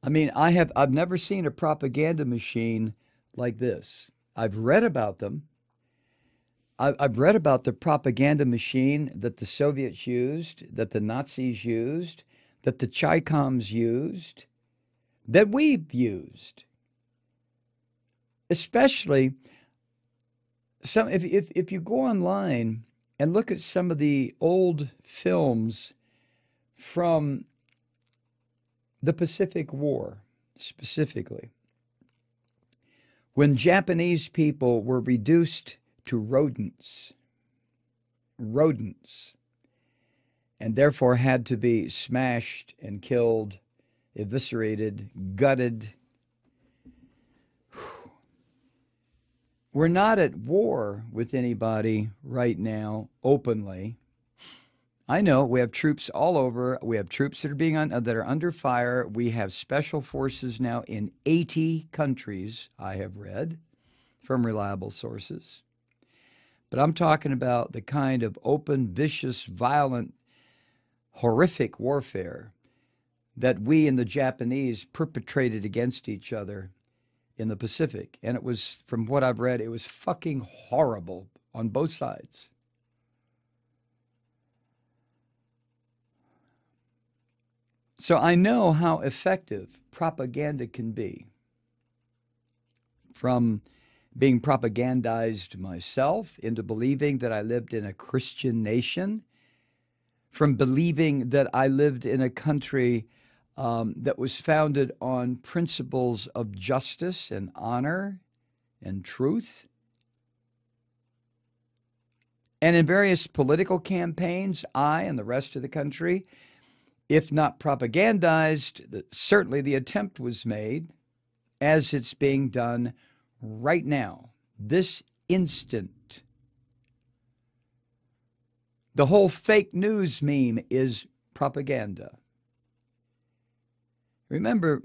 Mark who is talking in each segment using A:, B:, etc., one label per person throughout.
A: I mean, I've never seen a propaganda machine like this. I've read about them. I've read about the propaganda machine that the Soviets used, that the Nazis used, that the Chi-Coms used, that we've used. Especially some if you go online and look at some of the old films from the Pacific War, specifically, when Japanese people were reduced to rodents, and therefore had to be smashed and killed, eviscerated, gutted. We're not at war with anybody right now openly. I know we have troops all over. We have troops that are under fire. We have special forces now in 80 countries, I have read from reliable sources. But I'm talking about the kind of open, vicious, violent, horrific warfare that we and the Japanese perpetrated against each other in the Pacific. And it was, from what I've read, it was fucking horrible on both sides. So I know how effective propaganda can be. From being propagandized myself into believing that I lived in a Christian nation, from believing that I lived in a country that was founded on principles of justice and honor and truth. And in various political campaigns, I and the rest of the country, if not propagandized, certainly the attempt was made, as it's being done right now, this instant. The whole fake news meme is propaganda. Remember,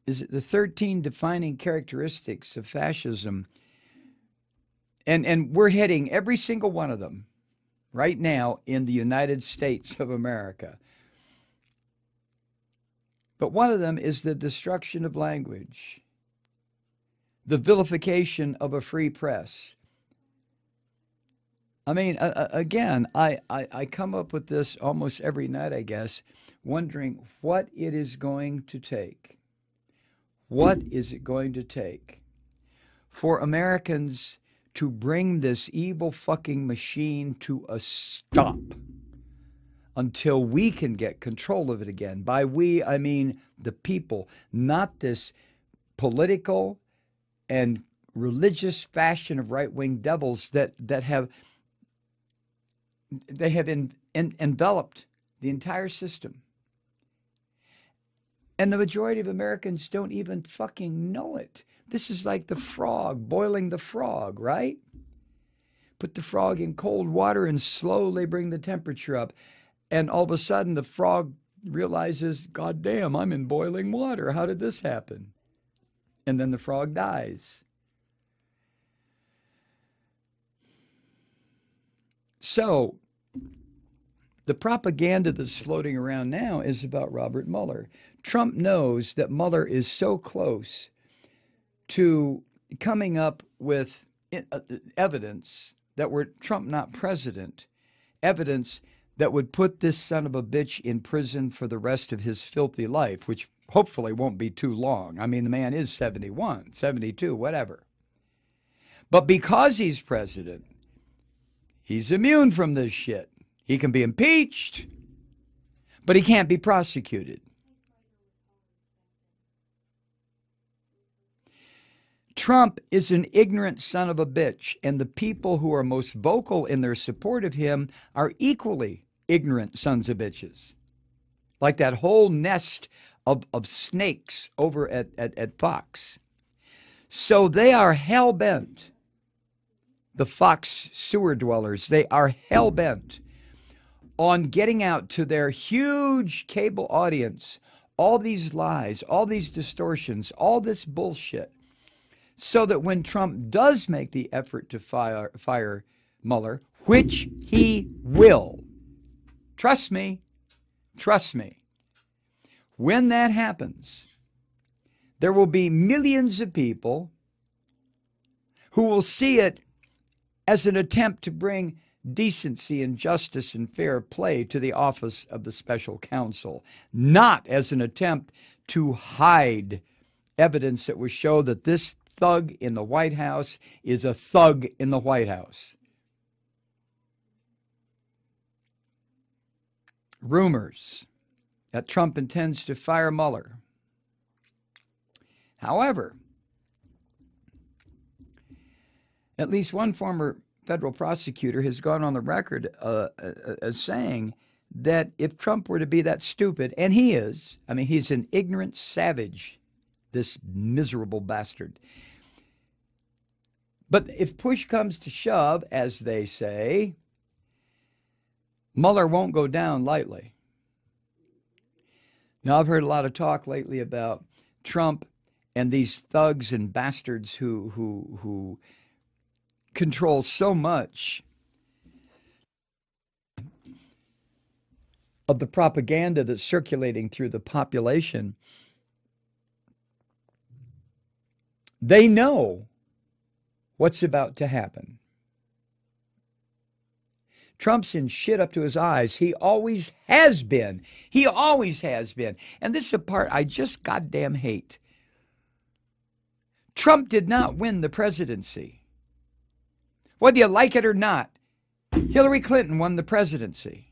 A: is it the 13 defining characteristics of fascism? And we're hitting every single one of them right now in the United States of America. But one of them is the destruction of language, the vilification of a free press. I mean, again, I come up with this almost every night, I guess, wondering what it is going to take. What is it going to take for Americans to bring this evil fucking machine to a stop until we can get control of it again? By we, I mean the people, not this political and religious fashion of right-wing devils that have enveloped the entire system. And the majority of Americans don't even fucking know it. This is like the frog, boiling the frog, right? Put the frog in cold water and slowly bring the temperature up. And all of a sudden the frog realizes, God damn, I'm in boiling water. How did this happen? And then the frog dies. So the propaganda that's floating around now is about Robert Mueller. Trump knows that Mueller is so close to coming up with evidence that were Trump not president, evidence that would put this son of a bitch in prison for the rest of his filthy life, which hopefully won't be too long. I mean, the man is 71, 72, whatever. But because he's president, he's immune from this shit. He can be impeached, but he can't be prosecuted. Trump is an ignorant son of a bitch, and the people who are most vocal in their support of him are equally ignorant sons of bitches. Like that whole nest of snakes over at Fox. So they are hell-bent. The Fox sewer dwellers, they are hell-bent on getting out to their huge cable audience all these lies, all these distortions, all this bullshit, so that when Trump does make the effort to fire Mueller, which he will, trust me, when that happens, there will be millions of people who will see it as an attempt to bring decency and justice and fair play to the office of the special counsel, not as an attempt to hide evidence that would show that this thug in the White House is a thug in the White House. Rumors that Trump intends to fire Mueller. However, at least one former federal prosecutor has gone on the record as saying that if Trump were to be that stupid, and he is, I mean, he's an ignorant savage, this miserable bastard. But if push comes to shove, as they say, Mueller won't go down lightly. Now, I've heard a lot of talk lately about Trump and these thugs and bastards who control so much of the propaganda that's circulating through the population. They know what's about to happen. Trump's in shit up to his eyes. He always has been. He always has been. And this is a part I just goddamn hate. Trump did not win the presidency. Whether you like it or not, Hillary Clinton won the presidency.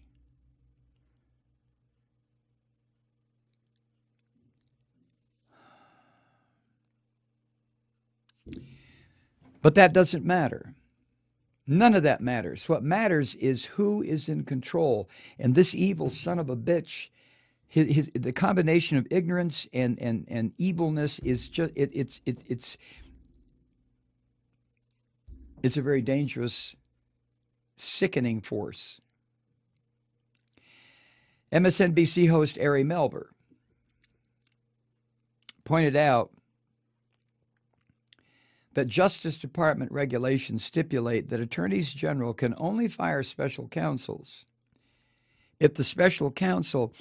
A: But that doesn't matter. None of that matters. What matters is who is in control. And this evil son of a bitch, the combination of ignorance and evilness is just it's a very dangerous, sickening force. MSNBC host Ari Melber pointed out that Justice Department regulations stipulate that attorneys general can only fire special counsels if the special counsel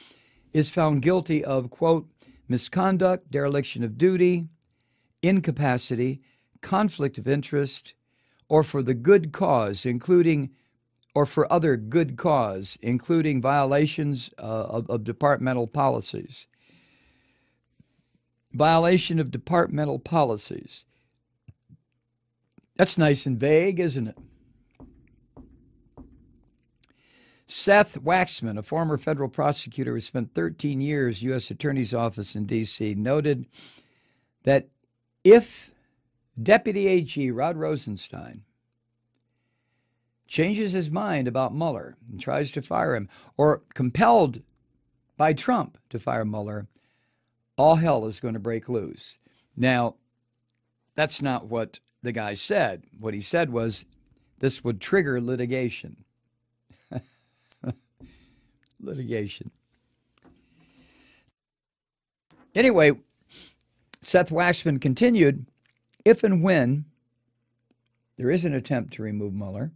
A: is found guilty of, quote, misconduct, dereliction of duty, incapacity, conflict of interest, or for the good cause, including, or for other good cause, including violations of departmental policies. Violation of departmental policies. That's nice and vague, isn't it? Seth Waxman, a former federal prosecutor who spent 13 years U.S. Attorney's Office in D.C., noted that if Deputy AG Rod Rosenstein changes his mind about Mueller and tries to fire him, or compelled by Trump to fire Mueller, all hell is going to break loose. Now, that's not what the guy said. What he said was this would trigger litigation. Litigation. Anyway, Seth Waxman continued, if and when there is an attempt to remove Mueller,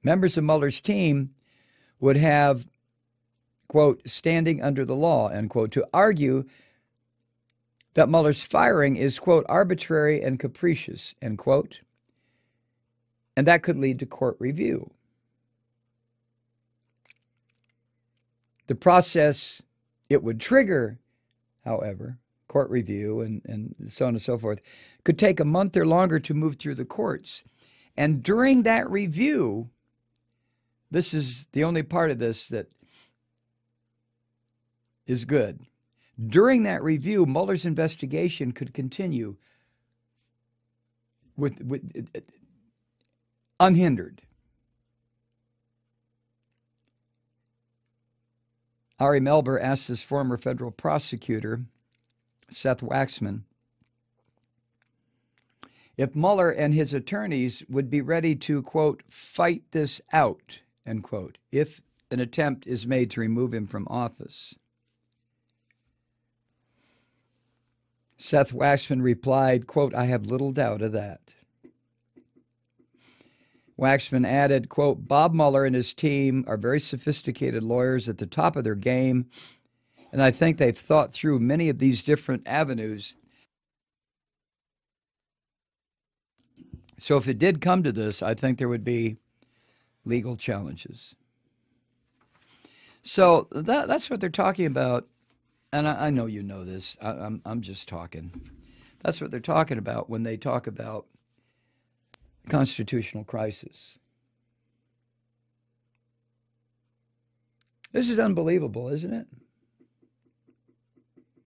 A: members of Mueller's team would have, quote, standing under the law, end quote, to argue that Mueller's firing is, quote, arbitrary and capricious, end quote, and that could lead to court review. The process it would trigger, however, court review and so on and so forth, could take a month or longer to move through the courts. And during that review, this is the only part of this that is good. During that review, Mueller's investigation could continue with unhindered. Ari Melber asked his former federal prosecutor, Seth Waxman, if Mueller and his attorneys would be ready to, quote, fight this out, end quote, if an attempt is made to remove him from office. Seth Waxman replied, quote, I have little doubt of that. Waxman added, quote, Bob Mueller and his team are very sophisticated lawyers at the top of their game, And I think they've thought through many of these different avenues. So if it did come to this, I think there would be legal challenges. So that's what they're talking about. And I know you know this. I'm just talking. That's what they're talking about when they talk about constitutional crisis. This is unbelievable, isn't it?